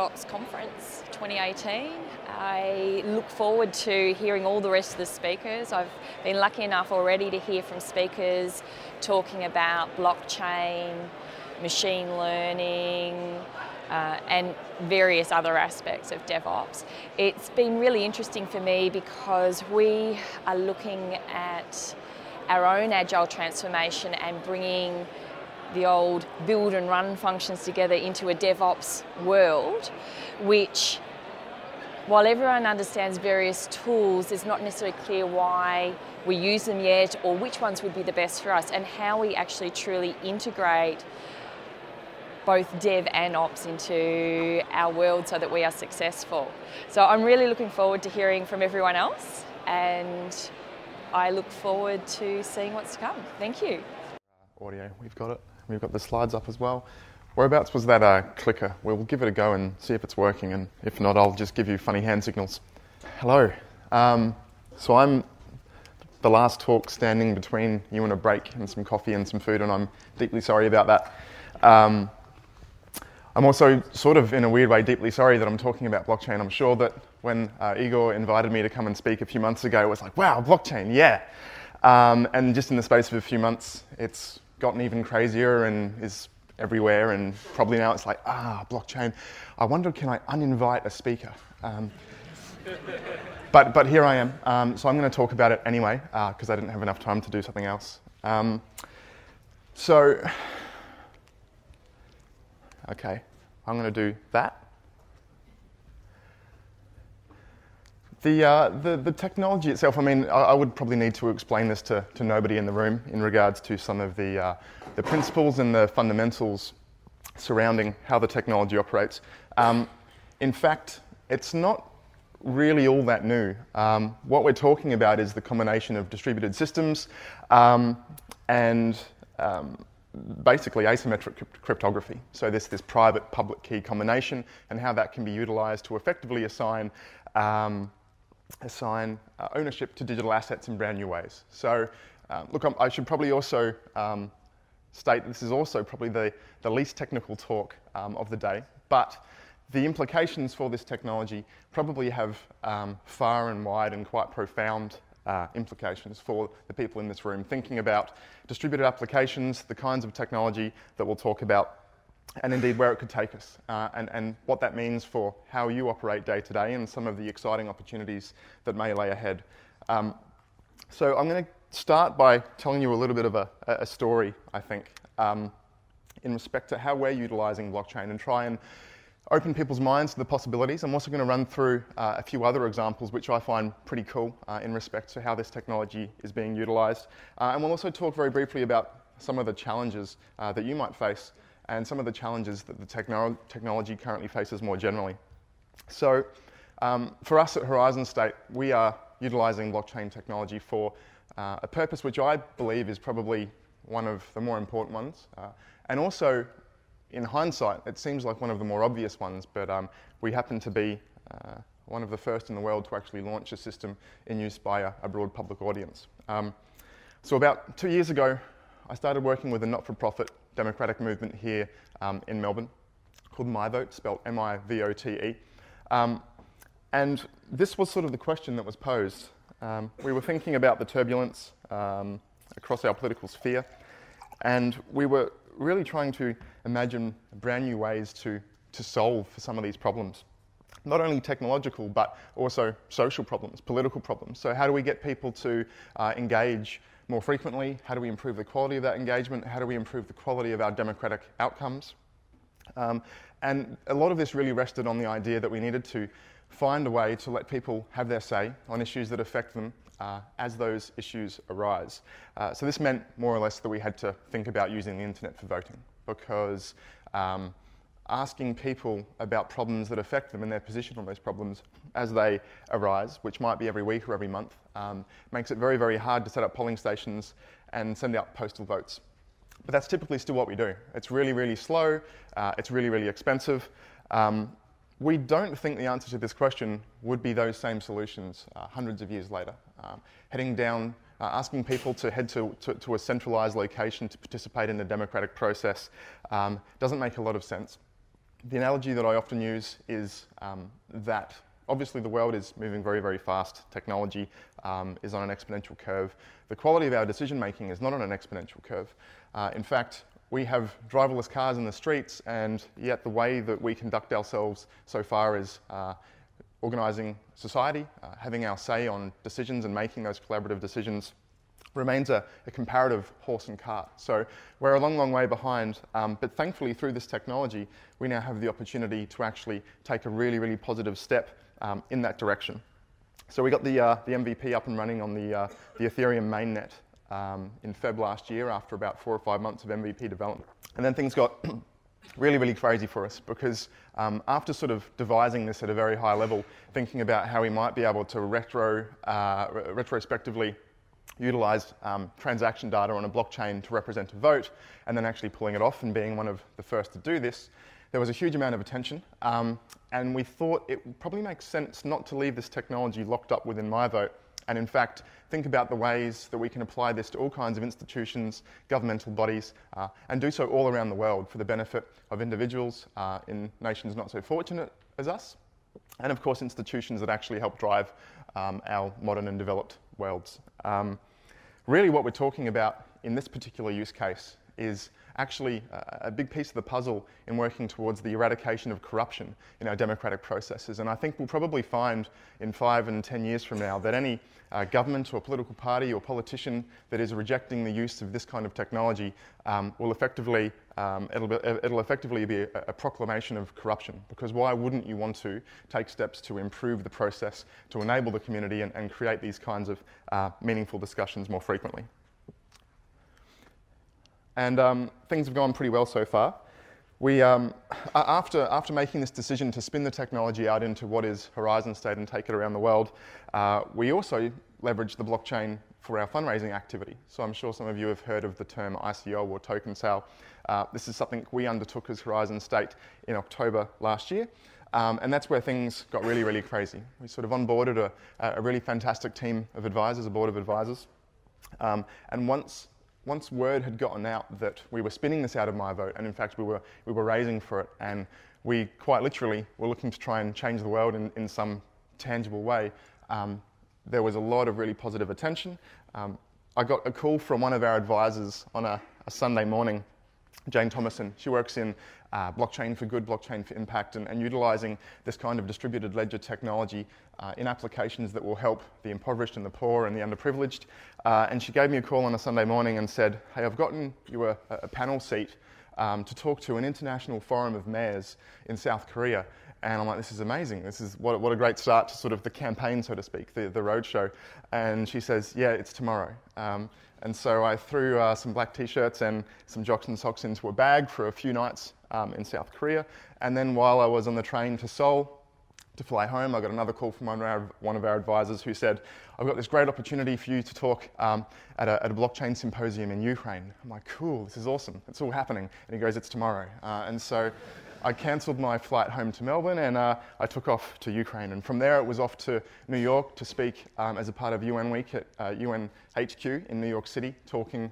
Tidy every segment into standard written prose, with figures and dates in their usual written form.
DevOps Conference 2018. I look forward to hearing all the rest of the speakers. I've been lucky enough already to hear from speakers talking about blockchain, machine learning, and various other aspects of DevOps. It's been really interesting for me because we are looking at our own agile transformation and bringing the old build and run functions together into a DevOps world, which, while everyone understands various tools, it's not necessarily clear why we use them yet or which ones would be the best for us and how we actually truly integrate both dev and ops into our world so that we are successful. So I'm really looking forward to hearing from everyone else, and I look forward to seeing what's to come. Thank you. Audio, we've got it. We've got the slides up as well. Whereabouts was that clicker? We'll give it a go and see if it's working, and if not, I'll just give you funny hand signals. Hello. So I'm the last talk standing between you and a break and some coffee and some food, and I'm deeply sorry about that. I'm also sort of, in a weird way, deeply sorry that I'm talking about blockchain. I'm sure that when Igor invited me to come and speak a few months ago, it was like, wow, blockchain, yeah. And just in the space of a few months, it's gotten even crazier and is everywhere, and probably now it's like, blockchain. I wonder, can I uninvite a speaker? But here I am. So I'm going to talk about it anyway, because I didn't have enough time to do something else. Okay, I'm going to do that. The technology itself, I mean, I would probably need to explain this to nobody in the room in regards to some of the principles and the fundamentals surrounding how the technology operates. In fact, it's not really all that new. What we're talking about is the combination of distributed systems and basically asymmetric cryptography. So this private-public key combination and how that can be utilized to effectively assign ownership to digital assets in brand new ways. So look, I should probably also state this is also probably the least technical talk of the day, but the implications for this technology probably have far and wide and quite profound implications for the people in this room thinking about distributed applications, the kinds of technology that we'll talk about, and indeed where it could take us, and what that means for how you operate day to day and some of the exciting opportunities that may lay ahead. So I'm going to start by telling you a little bit of a story, I think, in respect to how we're utilizing blockchain and try and open people's minds to the possibilities. I'm also going to run through a few other examples which I find pretty cool in respect to how this technology is being utilized. And we'll also talk very briefly about some of the challenges that you might face and some of the challenges that the technology currently faces more generally. So for us at Horizon State, we are utilizing blockchain technology for a purpose which I believe is probably one of the more important ones. And also, in hindsight, it seems like one of the more obvious ones, but we happen to be one of the first in the world to actually launch a system in use by a broad public audience. So about 2 years ago, I started working with a not-for-profit democratic movement here in Melbourne called MyVote, spelled M-I-V-O-T-E. And this was sort of the question that was posed. We were thinking about the turbulence across our political sphere, and we were really trying to imagine brand new ways to solve for some of these problems. Not only technological, but also social problems, political problems. So how do we get people to engage more frequently? How do we improve the quality of that engagement? How do we improve the quality of our democratic outcomes? And a lot of this really rested on the idea that we needed to find a way to let people have their say on issues that affect them as those issues arise. So this meant more or less that we had to think about using the internet for voting, because asking people about problems that affect them and their position on those problems as they arise, which might be every week or every month, makes it very, very hard to set up polling stations and send out postal votes. But that's typically still what we do. It's really, really slow. It's really, really expensive. We don't think the answer to this question would be those same solutions hundreds of years later. Heading down, asking people to head to a centralised location to participate in the democratic process doesn't make a lot of sense. The analogy that I often use is that obviously the world is moving very, very fast. Technology is on an exponential curve. The quality of our decision making is not on an exponential curve. In fact, we have driverless cars in the streets, and yet the way that we conduct ourselves so far is organising society, having our say on decisions and making those collaborative decisions remains a comparative horse and cart. So we're a long, long way behind, but thankfully through this technology, we now have the opportunity to actually take a really, really positive step in that direction. So we got the MVP up and running on the Ethereum mainnet in Feb last year after about 4 or 5 months of MVP development. And then things got really, really crazy for us because after sort of devising this at a very high level, thinking about how we might be able to retrospectively utilised transaction data on a blockchain to represent a vote, and then actually pulling it off and being one of the first to do this, there was a huge amount of attention, and we thought it would probably make sense not to leave this technology locked up within MyVote, and in fact think about the ways that we can apply this to all kinds of institutions, governmental bodies, and do so all around the world for the benefit of individuals in nations not so fortunate as us, and of course institutions that actually help drive our modern and developed worlds. Really what we're talking about in this particular use case is actually a big piece of the puzzle in working towards the eradication of corruption in our democratic processes. And I think we'll probably find in 5 and 10 years from now that any government or political party or politician that is rejecting the use of this kind of technology will effectively, it'll effectively be a proclamation of corruption, because why wouldn't you want to take steps to improve the process, to enable the community and create these kinds of meaningful discussions more frequently? And things have gone pretty well so far. We, after making this decision to spin the technology out into what is Horizon State and take it around the world, we also leveraged the blockchain for our fundraising activity. So I'm sure some of you have heard of the term ICO or token sale. This is something we undertook as Horizon State in October last year. And that's where things got really, really crazy. We sort of onboarded a really fantastic team of advisors, a board of advisors. And once word had gotten out that we were spinning this out of MyVote, and in fact we were raising for it, and we quite literally were looking to try and change the world in some tangible way, there was a lot of really positive attention. I got a call from one of our advisors on a Sunday morning, Jane Thomason. She works in blockchain for good, blockchain for impact, and utilising this kind of distributed ledger technology in applications that will help the impoverished and the poor and the underprivileged. And she gave me a call on a Sunday morning and said, "Hey, I've gotten you a panel seat to talk to an international forum of mayors in South Korea." And I'm like, this is amazing. This is what a great start to sort of the campaign, so to speak, the roadshow. And she says, "Yeah, it's tomorrow." And so I threw some black t-shirts and some jocks and socks into a bag for a few nights in South Korea. And then while I was on the train to Seoul to fly home, I got another call from one of our advisors who said, "I've got this great opportunity for you to talk at a blockchain symposium in Ukraine." I'm like, "Cool, this is awesome. It's all happening." And he goes, "It's tomorrow." And so I cancelled my flight home to Melbourne, and I took off to Ukraine. And from there it was off to New York to speak as a part of UN Week at UN HQ in New York City, talking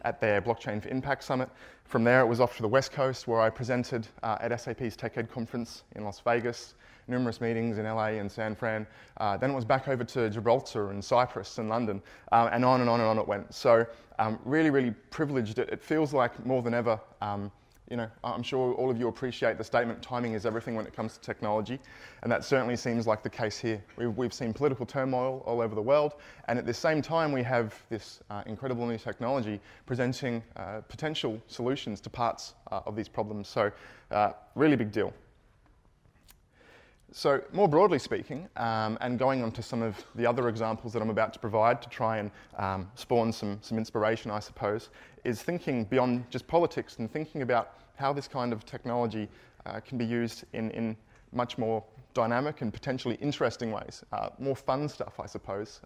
at their Blockchain for Impact Summit. From there it was off to the West Coast, where I presented at SAP's Tech Ed conference in Las Vegas, numerous meetings in LA and San Fran. Then it was back over to Gibraltar and Cyprus and London, and on and on and on it went. So really, really privileged. It feels like more than ever, you know, I'm sure all of you appreciate the statement, timing is everything when it comes to technology, and that certainly seems like the case here. We've seen political turmoil all over the world, and at the same time we have this incredible new technology presenting potential solutions to parts of these problems. So really big deal. So more broadly speaking, and going on to some of the other examples that I'm about to provide to try and spawn some inspiration, I suppose, is thinking beyond just politics and thinking about how this kind of technology can be used in much more dynamic and potentially interesting ways, more fun stuff, I suppose.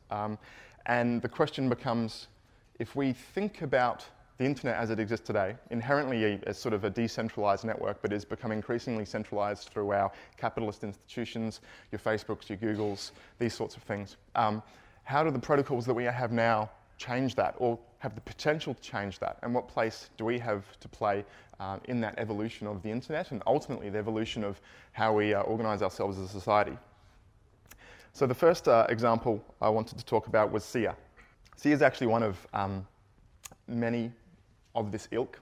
And the question becomes, if we think about the internet as it exists today, inherently as sort of a decentralized network, but is becoming increasingly centralized through our capitalist institutions, your Facebooks, your Googles, these sorts of things. How do the protocols that we have now change that or have the potential to change that? And what place do we have to play in that evolution of the internet and ultimately the evolution of how we organise ourselves as a society? So the first example I wanted to talk about was SIA. SIA is actually one of many of this ilk.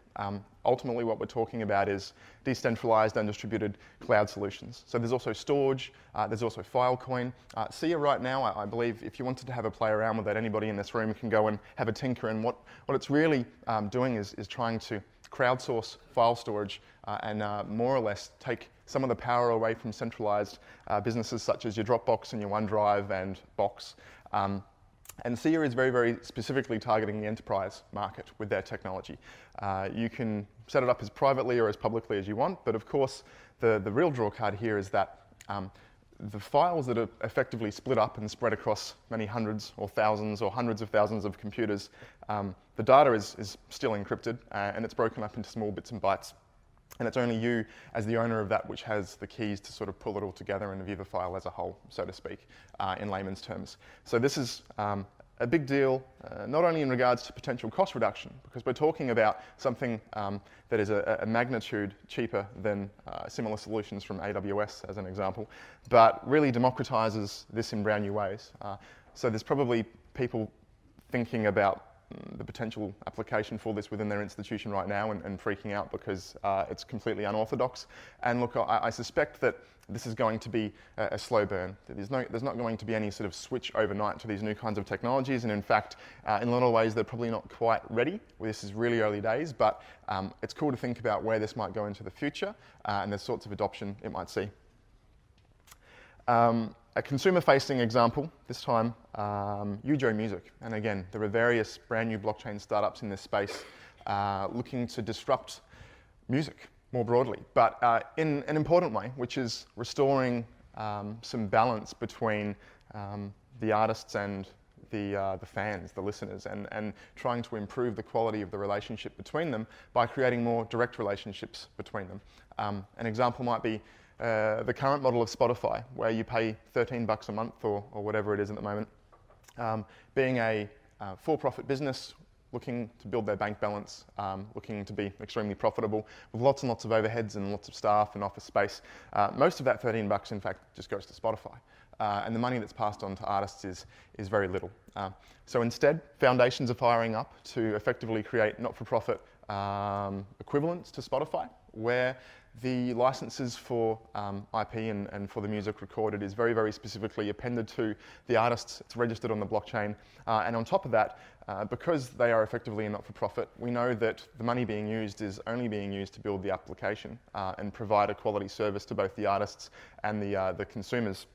Ultimately, what we're talking about is decentralized and distributed cloud solutions. So there's also storage, there's also Filecoin. SIA right now, I believe, if you wanted to have a play around with that, anybody in this room can go and have a tinker. And what it's really doing is trying to crowdsource file storage and more or less take some of the power away from centralized businesses such as your Dropbox and your OneDrive and Box. And SIA is very, very specifically targeting the enterprise market with their technology. You can set it up as privately or as publicly as you want, but of course the real drawcard here is that the files that are effectively split up and spread across many hundreds or thousands or hundreds of thousands of computers, the data is still encrypted and it's broken up into small bits and bytes. And it's only you, as the owner of that, which has the keys to sort of pull it all together and view the file as a whole, so to speak, in layman's terms. So this is a big deal, not only in regards to potential cost reduction, because we're talking about something that is a magnitude cheaper than similar solutions from AWS, as an example, but really democratizes this in brand new ways. So there's probably people thinking about the potential application for this within their institution right now and freaking out because it's completely unorthodox. And look, I suspect that this is going to be a slow burn. There's not going to be any sort of switch overnight to these new kinds of technologies, and in fact, in a lot of ways, they're probably not quite ready. This is really early days, but it's cool to think about where this might go into the future and the sorts of adoption it might see. A consumer-facing example, this time, Ujo Music. And again, there are various brand new blockchain startups in this space looking to disrupt music more broadly, but in an important way, which is restoring some balance between the artists and the fans, the listeners, and trying to improve the quality of the relationship between them by creating more direct relationships between them. An example might be the current model of Spotify, where you pay $13 a month or whatever it is at the moment. Being a for-profit business, looking to build their bank balance, looking to be extremely profitable, with lots and lots of overheads and lots of staff and office space. Most of that $13, in fact, just goes to Spotify. And the money that's passed on to artists is very little. So instead, foundations are firing up to effectively create not-for-profit equivalents to Spotify, where the licenses for IP and for the music recorded is very, very specifically appended to the artists. It's registered on the blockchain. And on top of that, because they are effectively a not-for-profit, we know that the money being used is only being used to build the application and provide a quality service to both the artists and the consumers.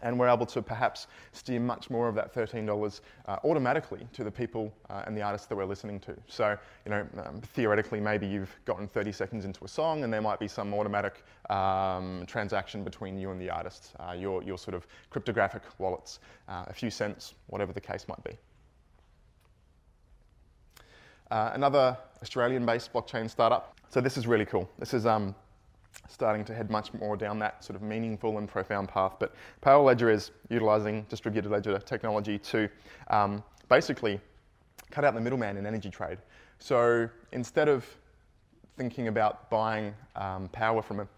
And we're able to perhaps steer much more of that $13 automatically to the people and the artists that we're listening to. So, theoretically, maybe you've gotten 30 seconds into a song and there might be some automatic transaction between you and the artist, your sort of cryptographic wallets, a few cents, whatever the case might be. Another Australian-based blockchain startup. So this is really cool. This is starting to head much more down that sort of meaningful and profound path. But Power Ledger is utilising distributed ledger technology to basically cut out the middleman in energy trade. So instead of thinking about buying power from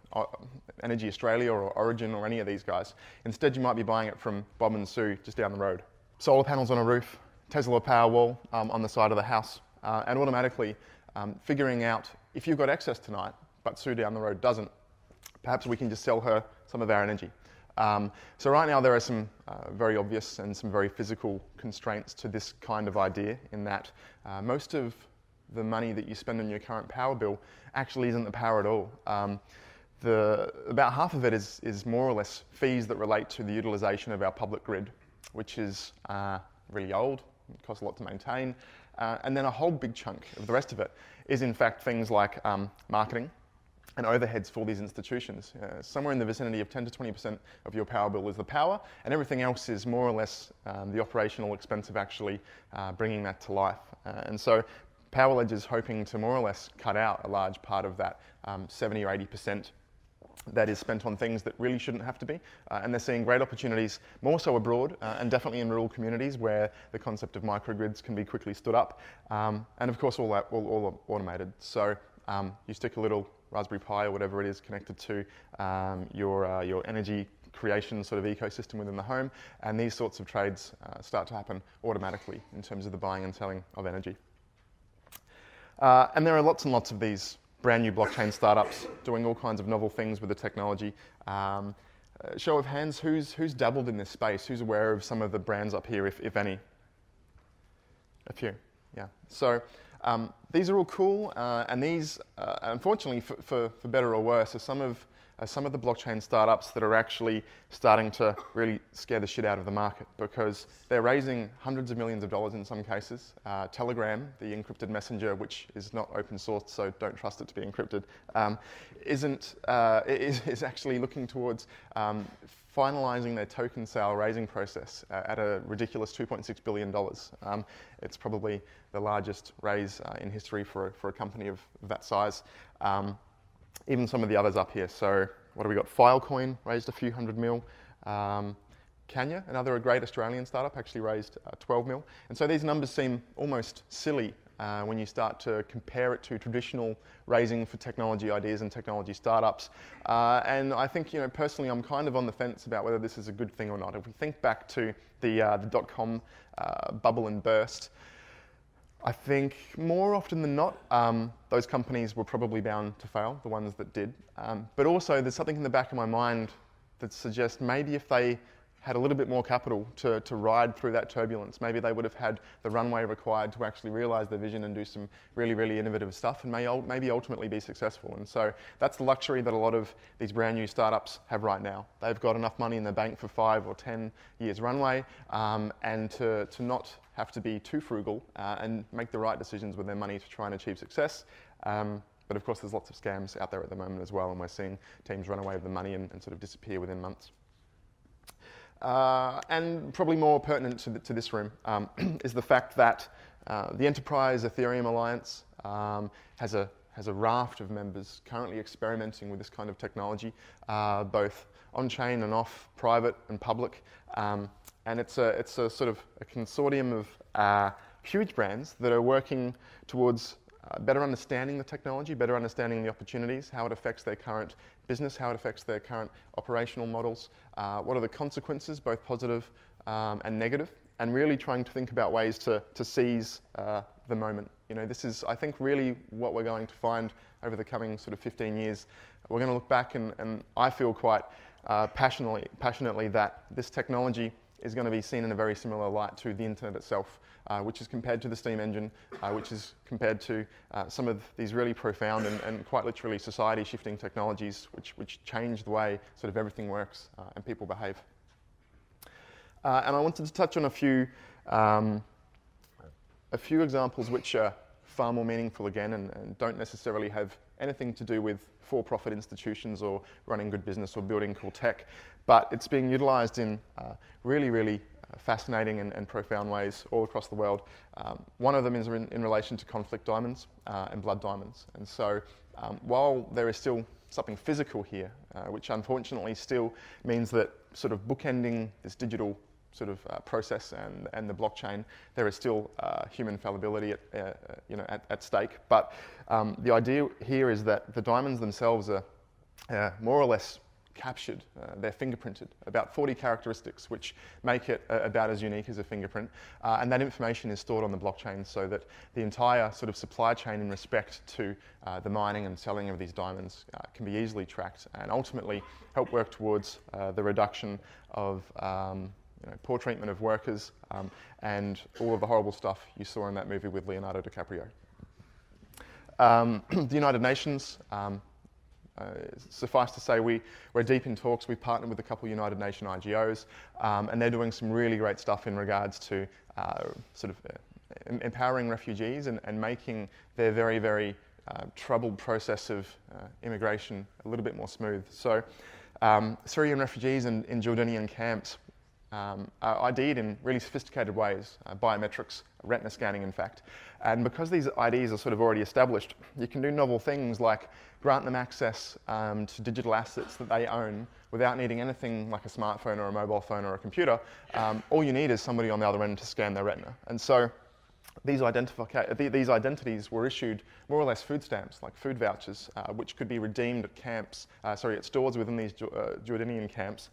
Energy Australia or Origin or any of these guys, instead you might be buying it from Bob and Sue just down the road. Solar panels on a roof, Tesla Powerwall on the side of the house, and automatically figuring out if you've got excess tonight, but Sue down the road doesn't, perhaps we can just sell her some of our energy. So right now there are some very obvious and some very physical constraints to this kind of idea, in that most of the money that you spend on your current power bill actually isn't the power at all. About half of it is more or less fees that relate to the utilisation of our public grid, which is really old, it costs a lot to maintain, and then a whole big chunk of the rest of it is in fact things like marketing and overheads for these institutions. Somewhere in the vicinity of 10 to 20% of your power bill is the power, and everything else is more or less the operational expense of actually bringing that to life. And so Power Ledger is hoping to more or less cut out a large part of that 70 or 80% that is spent on things that really shouldn't have to be. And they're seeing great opportunities, more so abroad, and definitely in rural communities where the concept of microgrids can be quickly stood up. And of course, all automated. So you stick a little Raspberry Pi or whatever it is connected to your energy creation sort of ecosystem within the home, and these sorts of trades start to happen automatically in terms of the buying and selling of energy. And there are lots and lots of these brand new blockchain startups doing all kinds of novel things with the technology. Show of hands, who's dabbled in this space? Who's aware of some of the brands up here, if any? A few, yeah. So these are all cool, and these, unfortunately, for better or worse, are some of the blockchain startups that are actually starting to really scare the shit out of the market, because they're raising hundreds of millions of dollars in some cases. Telegram, the encrypted messenger, which is not open source, so don't trust it to be encrypted, is actually looking towards finalizing their token sale raising process at a ridiculous $2.6 billion. It's probably the largest raise in history for a company of that size. Even some of the others up here. So what have we got? Filecoin raised a few hundred mil. Kanya, another great Australian startup, actually raised 12 mil. And so these numbers seem almost silly when you start to compare it to traditional raising for technology ideas and technology startups. And I think, personally, I'm kind of on the fence about whether this is a good thing or not. If we think back to the dot-com bubble and burst, I think more often than not, those companies were probably bound to fail, the ones that did. But also, there's something in the back of my mind that suggests maybe if they had a little bit more capital to ride through that turbulence, maybe they would have had the runway required to actually realize their vision and do some really, really innovative stuff, and maybe ultimately be successful. And so that's the luxury that a lot of these brand new startups have right now. They've got enough money in the bank for 5 or 10 years runway, and to not have to be too frugal and make the right decisions with their money to try and achieve success. But of course, there's lots of scams out there at the moment as well, and we're seeing teams run away with the money and sort of disappear within months. And probably more pertinent to this room is the fact that the Enterprise Ethereum Alliance has a raft of members currently experimenting with this kind of technology, both on-chain and off, private and public. And it's a sort of a consortium of huge brands that are working towards better understanding the technology, better understanding the opportunities, how it affects their current business, how it affects their current operational models, what are the consequences, both positive and negative, and really trying to think about ways to seize the moment. This is, I think, really what we're going to find over the coming sort of 15 years. We're going to look back, and I feel quite passionately that this technology is going to be seen in a very similar light to the internet itself, which is compared to the steam engine, which is compared to some of these really profound and quite literally society-shifting technologies which change the way sort of everything works and people behave. And I wanted to touch on a few examples which are far more meaningful again and don't necessarily have anything to do with for-profit institutions or running good business or building cool tech, but it's being utilized in really, really fascinating and profound ways all across the world. One of them is in relation to conflict diamonds and blood diamonds. And so while there is still something physical here, which unfortunately still means that sort of bookending this digital sort of process and the blockchain, there is still human fallibility at stake. But the idea here is that the diamonds themselves are more or less captured. They're fingerprinted, about 40 characteristics, which make it about as unique as a fingerprint. And that information is stored on the blockchain so that the entire sort of supply chain in respect to the mining and selling of these diamonds can be easily tracked and ultimately help work towards the reduction of poor treatment of workers and all of the horrible stuff you saw in that movie with Leonardo DiCaprio. The United Nations, suffice to say, we're deep in talks. We've partnered with a couple of United Nations IGOs, and they're doing some really great stuff in regards to empowering refugees and making their very, very troubled process of immigration a little bit more smooth. So Syrian refugees in Jordanian camps are ID'd in really sophisticated ways, biometrics, retina scanning in fact. And because these IDs are sort of already established, you can do novel things like grant them access to digital assets that they own without needing anything like a smartphone or a mobile phone or a computer. All you need is somebody on the other end to scan their retina. And so these identities were issued more or less food stamps, like food vouchers, which could be redeemed at camps, at stores within these Jordanian camps,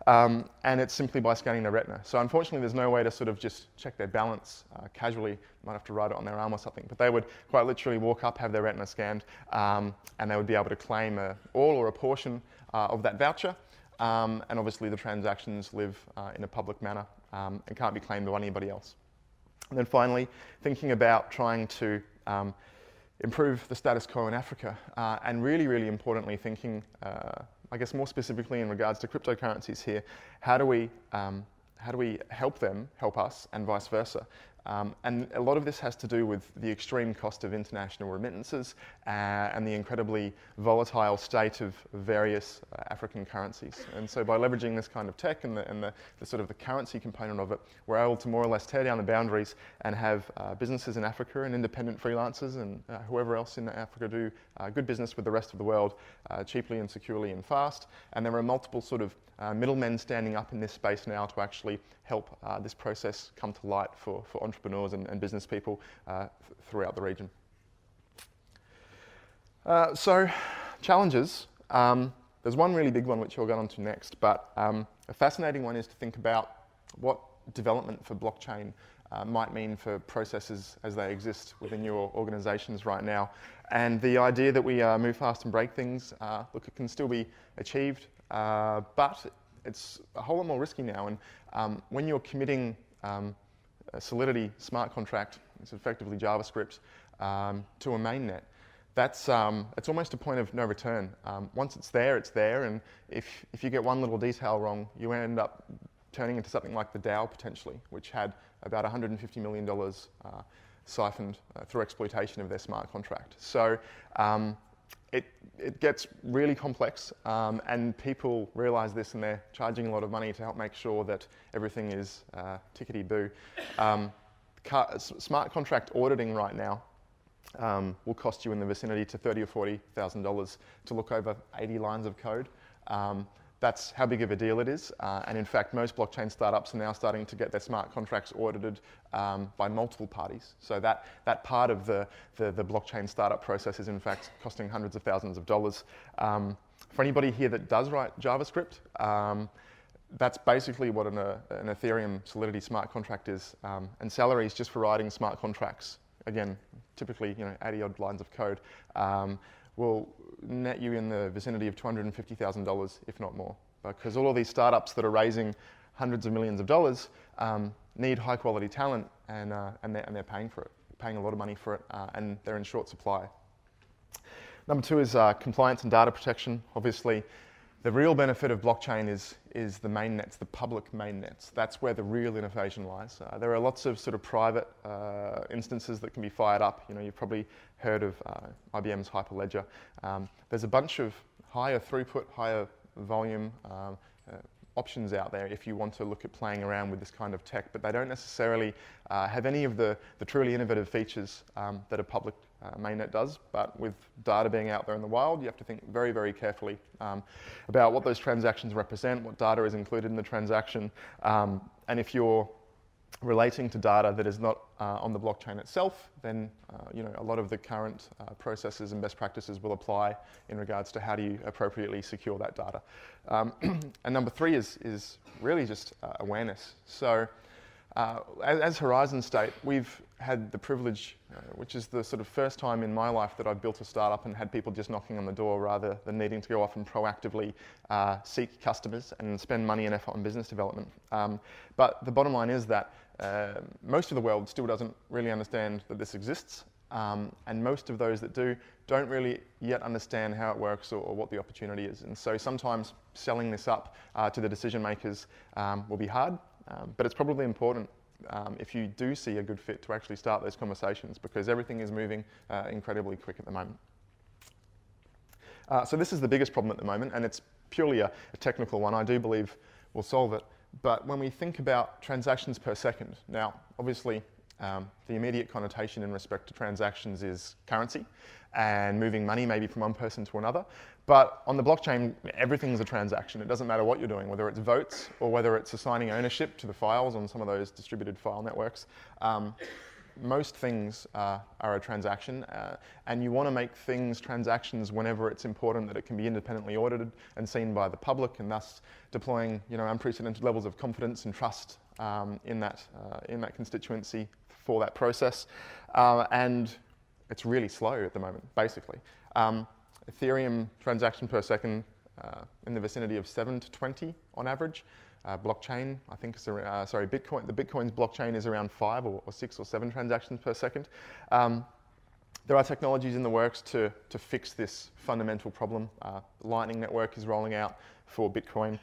and it's simply by scanning their retina. So unfortunately, there's no way to sort of just check their balance casually. Might have to write it on their arm or something, but they would quite literally walk up, have their retina scanned, and they would be able to claim all or a portion of that voucher. And obviously, the transactions live in a public manner and can't be claimed by anybody else. And then finally, thinking about trying to improve the status quo in Africa, and really, really importantly, thinking, I guess more specifically in regards to cryptocurrencies here, how do we help them help us, and vice versa? And a lot of this has to do with the extreme cost of international remittances and the incredibly volatile state of various African currencies. And so by leveraging this kind of tech and the sort of the currency component of it, we're able to more or less tear down the boundaries and have businesses in Africa and independent freelancers and whoever else in Africa do good business with the rest of the world cheaply and securely and fast. And there are multiple sort of middlemen standing up in this space now to actually help this process come to light for entrepreneurs and business people throughout the region. So, challenges. There's one really big one which I'll get onto next, but a fascinating one is to think about what development for blockchain might mean for processes as they exist within your organizations right now. And the idea that we move fast and break things, look, it can still be achieved, but it's a whole lot more risky now. And when you're committing a Solidity smart contract, it's effectively JavaScript, to a mainnet, that's it's almost a point of no return. Once it's there, and if you get one little detail wrong, you end up turning into something like the DAO potentially, which had about $150 million siphoned through exploitation of their smart contract. So it gets really complex, and people realize this, and they're charging a lot of money to help make sure that everything is tickety-boo. Smart contract auditing right now will cost you in the vicinity to $30,000 or $40,000 to look over 80 lines of code. That's how big of a deal it is. And in fact, most blockchain startups are now starting to get their smart contracts audited by multiple parties. So that part of the blockchain startup process is in fact costing hundreds of thousands of dollars. For anybody here that does write JavaScript, that's basically what an Ethereum Solidity smart contract is. And salaries just for writing smart contracts, again, typically 80 odd lines of code, will net you in the vicinity of $250,000, if not more. Because all of these startups that are raising hundreds of millions of dollars need high quality talent, and they're paying for it, paying a lot of money for it, and they're in short supply. Number two is compliance and data protection. Obviously, the real benefit of blockchain is the mainnets, the public mainnets. That's where the real innovation lies. There are lots of sort of private instances that can be fired up. You've probably heard of IBM's Hyperledger. There's a bunch of higher throughput, higher volume options out there if you want to look at playing around with this kind of tech, but they don't necessarily have any of the truly innovative features that a public mainnet does. But with data being out there in the wild, you have to think very, very carefully about what those transactions represent, what data is included in the transaction, and if you're relating to data that is not on the blockchain itself, then a lot of the current processes and best practices will apply in regards to how do you appropriately secure that data. And number three is really just awareness. So as Horizon State, we've had the privilege, which is the sort of first time in my life that I've built a startup and had people just knocking on the door rather than needing to go off and proactively seek customers and spend money and effort on business development. But the bottom line is that most of the world still doesn't really understand that this exists, and most of those that do don't really yet understand how it works or what the opportunity is. And so sometimes selling this up to the decision makers will be hard, but it's probably important if you do see a good fit to actually start those conversations, because everything is moving incredibly quick at the moment. So this is the biggest problem at the moment, and it's purely a technical one. I do believe we'll solve it, But when we think about transactions per second, now, obviously, the immediate connotation in respect to transactions is currency and moving money maybe from one person to another. But on the blockchain, everything's a transaction. It doesn't matter what you're doing, whether it's votes or whether it's assigning ownership to the files on some of those distributed file networks. Most things are a transaction, and you want to make things transactions whenever it's important that it can be independently audited and seen by the public, and thus deploying unprecedented levels of confidence and trust in that constituency for that process. And it's really slow at the moment, basically. Ethereum transaction per second in the vicinity of 7 to 20 on average. Blockchain, I think, Bitcoin. The Bitcoin's blockchain is around 5 or 6 or 7 transactions per second. There are technologies in the works to fix this fundamental problem. Lightning Network is rolling out for Bitcoin.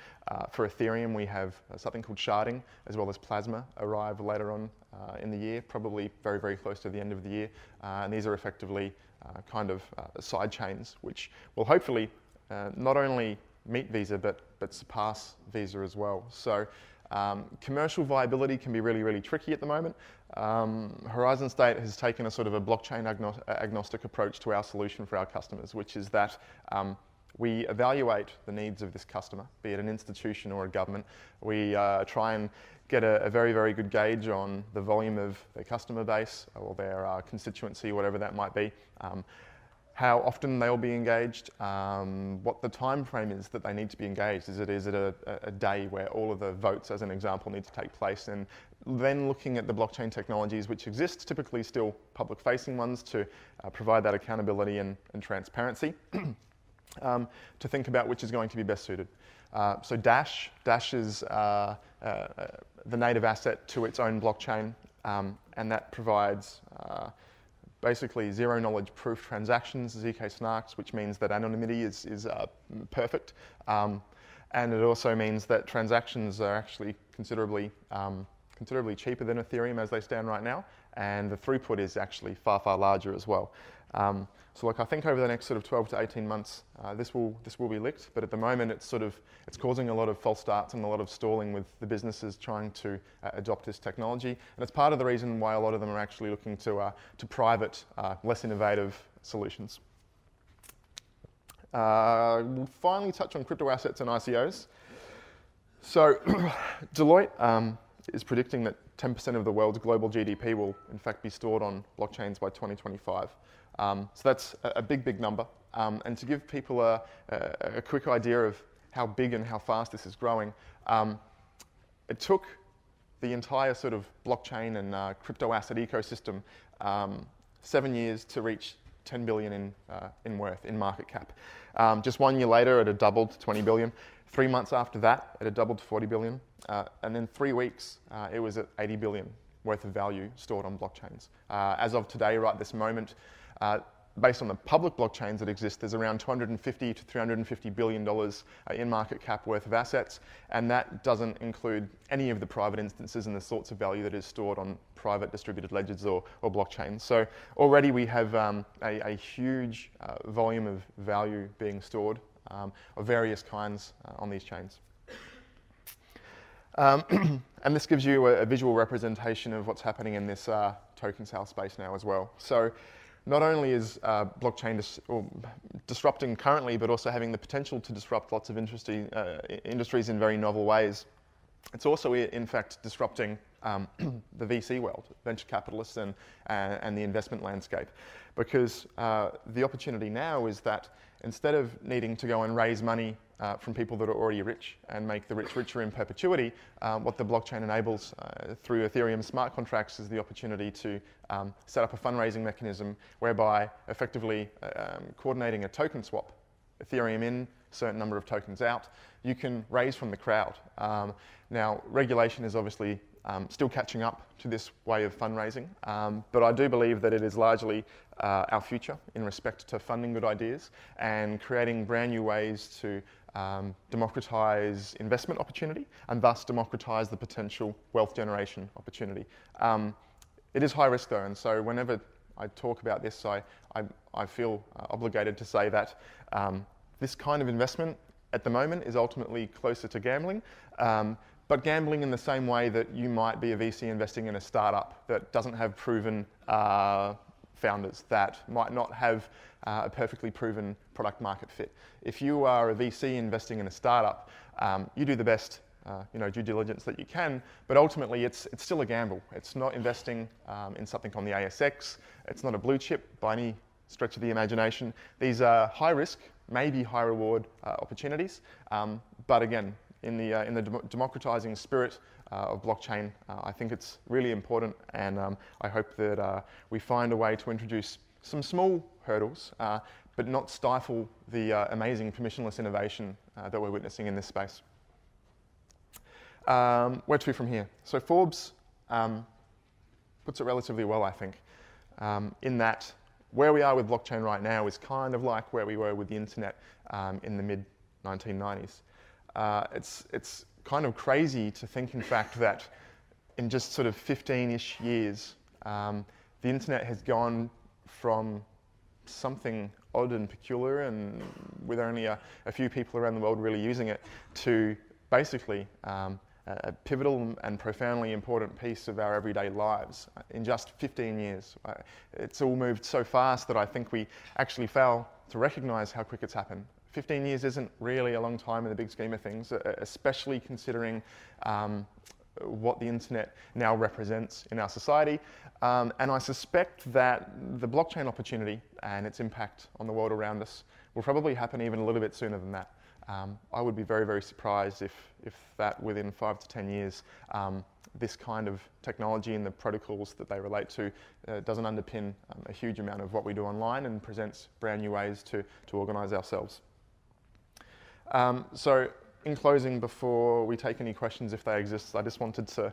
For Ethereum, we have something called sharding, as well as Plasma arrive later on in the year, probably very, very close to the end of the year. And these are effectively side chains, which will hopefully not only meet Visa, but surpass Visa as well. So commercial viability can be really, really tricky at the moment. Horizon State has taken a sort of a blockchain agnostic approach to our solution for our customers, which is that we evaluate the needs of this customer, be it an institution or a government. We try and get a very, very good gauge on the volume of their customer base or their constituency, whatever that might be. How often they'll be engaged, what the time frame is that they need to be engaged. Is it a day where all of the votes, as an example, need to take place? And then looking at the blockchain technologies which exist, typically still public-facing ones, to provide that accountability and transparency, to think about which is going to be best suited. So Dash is the native asset to its own blockchain, and that provides basically zero-knowledge proof transactions, ZK snarks, which means that anonymity is perfect. And it also means that transactions are actually considerably cheaper than Ethereum as they stand right now, and the throughput is actually far, far larger as well. So I think over the next sort of 12 to 18 months, this will be licked, but at the moment it's causing a lot of false starts and a lot of stalling with the businesses trying to adopt this technology, and it's part of the reason why a lot of them are actually looking to private, less innovative solutions. We'll finally touch on crypto assets and ICOs. So Deloitte is predicting that 10% of the world's global GDP will in fact be stored on blockchains by 2025. So that's a big, big number. And to give people a quick idea of how big and how fast this is growing, it took the entire sort of blockchain and crypto asset ecosystem 7 years to reach 10 billion in worth, in market cap. Just 1 year later, it had doubled to 20 billion. 3 months after that, it had doubled to 40 billion. And then 3 weeks, it was at 80 billion worth of value stored on blockchains. As of today, right this moment, based on the public blockchains that exist, there's around $250 to $350 billion in market cap worth of assets, and that doesn't include any of the private instances and the sorts of value that is stored on private distributed ledgers or blockchains. So already we have a huge volume of value being stored of various kinds on these chains. And this gives you a visual representation of what's happening in this token sale space now as well. So not only is blockchain disrupting currently, but also having the potential to disrupt lots of industries in very novel ways. It's also, in fact, disrupting the VC world, venture capitalists and the investment landscape. Because the opportunity now is that instead of needing to go and raise money from people that are already rich and make the rich richer in perpetuity, what the blockchain enables through Ethereum smart contracts is the opportunity to set up a fundraising mechanism whereby effectively coordinating a token swap, Ethereum in, certain number of tokens out, you can raise from the crowd. Now, regulation is obviously still catching up to this way of fundraising, but I do believe that it is largely our future in respect to funding good ideas and creating brand new ways to democratize investment opportunity and thus democratize the potential wealth generation opportunity. It is high risk though, and so whenever I talk about this, I feel obligated to say that but gambling in the same way that you might be a VC investing in a startup that doesn't have proven founders, that might not have a perfectly proven product market fit. If you are a VC investing in a startup, you do the best due diligence that you can, but ultimately it's still a gamble. It's not investing in something on the ASX. It's not a blue chip by any stretch of the imagination. These are high risk, maybe high reward opportunities, but again, in the democratizing spirit of blockchain, I think it's really important, and I hope that we find a way to introduce some small hurdles, but not stifle the amazing permissionless innovation that we're witnessing in this space. Where to from here? So Forbes puts it relatively well, I think, in that where we are with blockchain right now is kind of like where we were with the internet in the mid-1990s. It's kind of crazy to think, in fact, that in just sort of 15-ish years, the internet has gone from something odd and peculiar and with only a few people around the world really using it to basically a pivotal and profoundly important piece of our everyday lives in just 15 years. It's all moved so fast that I think we actually fail to recognize how quick it's happened. 15 years isn't really a long time in the big scheme of things, especially considering what the internet now represents in our society. And I suspect that the blockchain opportunity and its impact on the world around us will probably happen even a little bit sooner than that. I would be very, very surprised if that within 5 to 10 years, this kind of technology and the protocols that they relate to doesn't underpin a huge amount of what we do online and presents brand new ways to organize ourselves. So in closing, before we take any questions if they exist, I just wanted to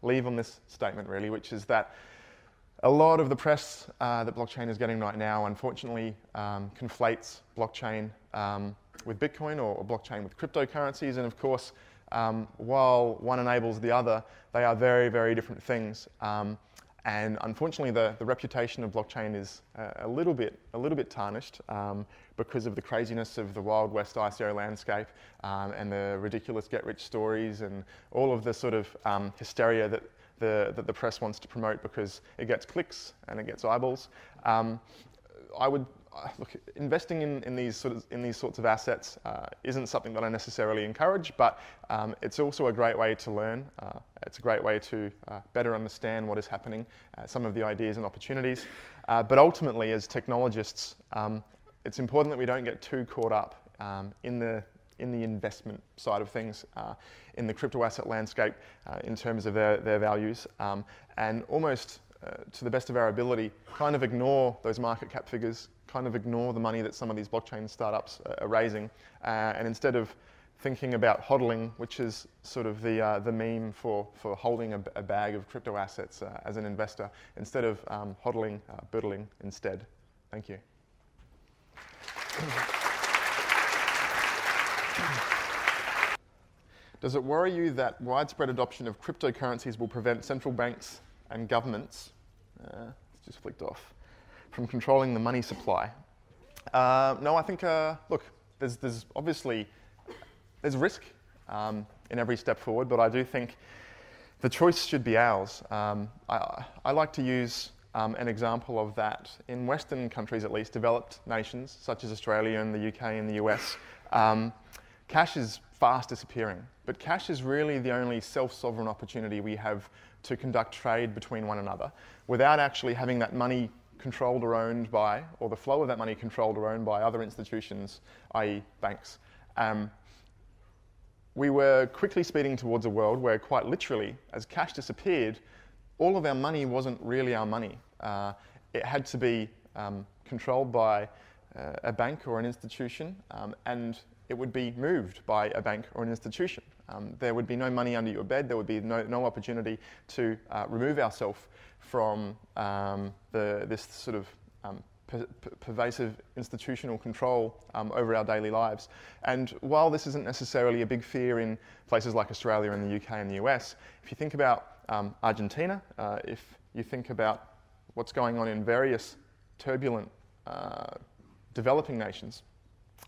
leave on this statement really, which is that a lot of the press that blockchain is getting right now, unfortunately, conflates blockchain with Bitcoin or blockchain with cryptocurrencies. And of course, while one enables the other, they are very, very different things. And unfortunately, the reputation of blockchain is a little bit tarnished because of the craziness of the Wild West ICO landscape and the ridiculous get-rich stories and all of the sort of hysteria that the press wants to promote because it gets clicks and it gets eyeballs. Look, investing in these sorts of assets isn't something that I necessarily encourage, but it's also a great way to learn. It's a great way to better understand what is happening, some of the ideas and opportunities. But ultimately, as technologists, it's important that we don't get too caught up in the investment side of things, in the crypto asset landscape, in terms of their values, and almost to the best of our ability, kind of ignore those market cap figures, kind of ignore the money that some of these blockchain startups are raising, and instead of thinking about hodling, which is sort of the meme for holding a bag of crypto assets as an investor, instead of hodling, biddling instead. Thank you. Does it worry you that widespread adoption of cryptocurrencies will prevent central banks and governments, it's just flicked off, from controlling the money supply? No, I think, look, there's obviously, there's risk in every step forward, but I do think the choice should be ours. I like to use an example of that in Western countries, at least, developed nations, such as Australia and the UK and the US. Cash is fast disappearing, but cash is really the only self-sovereign opportunity we have to conduct trade between one another without actually having that money controlled or owned by, or the flow of that money controlled or owned by other institutions, i.e. banks. We were quickly speeding towards a world where, quite literally, as cash disappeared, all of our money wasn't really our money. It had to be controlled by a bank or an institution, and it would be moved by a bank or an institution. There would be no money under your bed. There would be no opportunity to remove ourselves from this sort of pervasive institutional control over our daily lives. And while this isn't necessarily a big fear in places like Australia and the UK and the US, if you think about Argentina, if you think about what's going on in various turbulent developing nations,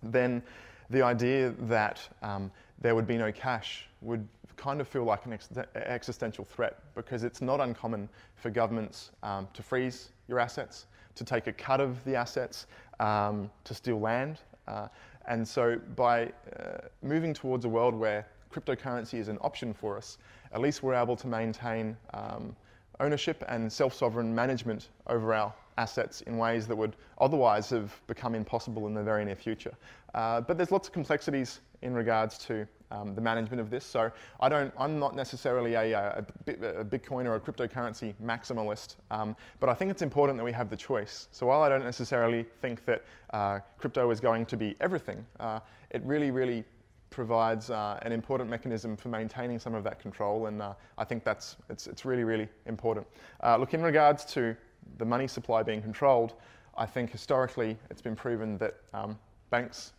then the idea that there would be no cash would kind of feel like an existential threat, because it's not uncommon for governments to freeze your assets, to take a cut of the assets, to steal land. And so by moving towards a world where cryptocurrency is an option for us, at least we're able to maintain ownership and self-sovereign management over our assets in ways that would otherwise have become impossible in the very near future. But there's lots of complexities in regards to the management of this. So I'm not necessarily a Bitcoin or a cryptocurrency maximalist, but I think it's important that we have the choice. So while I don't necessarily think that crypto is going to be everything, it really provides an important mechanism for maintaining some of that control, and I think it's really important. Look, in regards to the money supply being controlled, I think historically it's been proven that banks,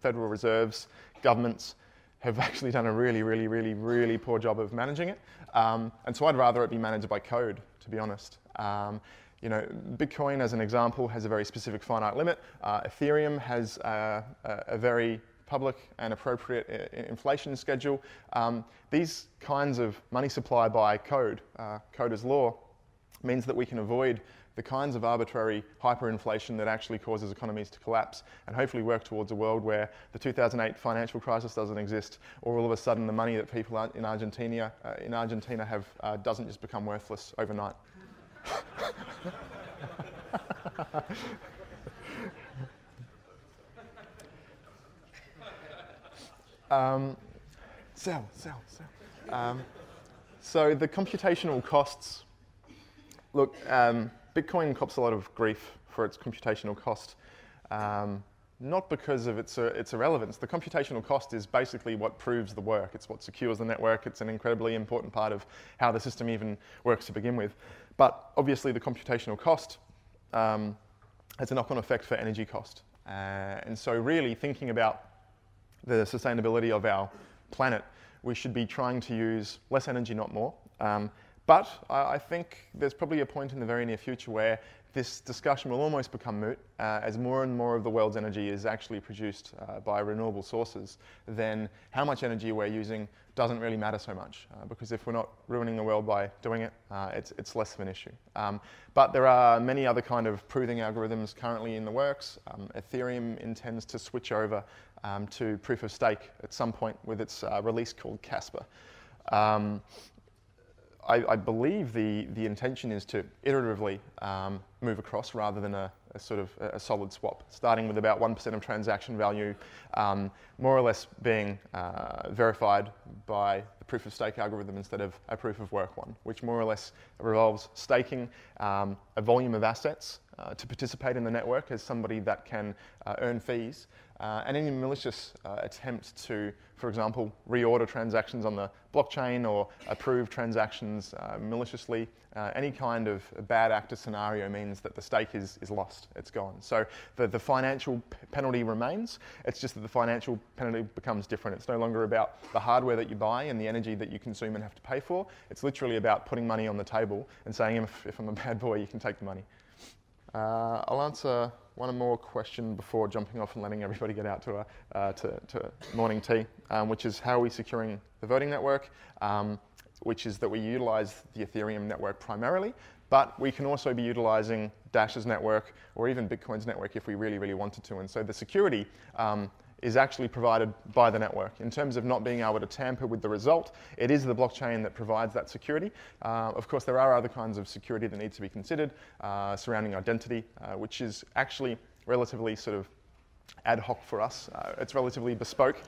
Federal Reserves, governments have actually done a really poor job of managing it. And so I'd rather it be managed by code, to be honest. Bitcoin, as an example, has a very specific finite limit. Ethereum has a very public and appropriate inflation schedule. These kinds of money supply by code, code as law, means that we can avoid the kinds of arbitrary hyperinflation that actually causes economies to collapse, and hopefully work towards a world where the 2008 financial crisis doesn't exist, or all of a sudden the money that people in Argentina have doesn't just become worthless overnight. Sell. So the computational costs. Look, Bitcoin cops a lot of grief for its computational cost, not because of its irrelevance. The computational cost is basically what proves the work. It's what secures the network. It's an incredibly important part of how the system even works to begin with. But obviously the computational cost has a knock-on effect for energy cost. And so really thinking about the sustainability of our planet, we should be trying to use less energy, not more. But I think there's probably a point in the very near future where this discussion will almost become moot as more and more of the world's energy is actually produced by renewable sources. Then how much energy we're using doesn't really matter so much because if we're not ruining the world by doing it, it's less of an issue. But there are many other kind of proving algorithms currently in the works. Ethereum intends to switch over to proof of stake at some point with its release called Casper. I believe the intention is to iteratively move across rather than a sort of a solid swap, starting with about 1% of transaction value, more or less being verified by the proof of stake algorithm instead of a proof of work one, which more or less revolves staking a volume of assets to participate in the network as somebody that can earn fees. And any malicious attempt to, for example, reorder transactions on the blockchain or approve transactions maliciously, any kind of bad actor scenario means that the stake is lost, it's gone. So the financial penalty remains, it's just that the financial penalty becomes different. It's no longer about the hardware that you buy and the energy that you consume and have to pay for. It's literally about putting money on the table and saying, if I'm a bad boy, you can take the money. I'll answer one more question before jumping off and letting everybody get out to morning tea, which is how are we securing the voting network, which is that we utilize the Ethereum network primarily, but we can also be utilizing Dash's network or even Bitcoin's network if we really wanted to. And so the security is actually provided by the network. In terms of not being able to tamper with the result, it is the blockchain that provides that security. Of course, there are other kinds of security that need to be considered surrounding identity, which is actually relatively sort of ad hoc for us. It's relatively bespoke.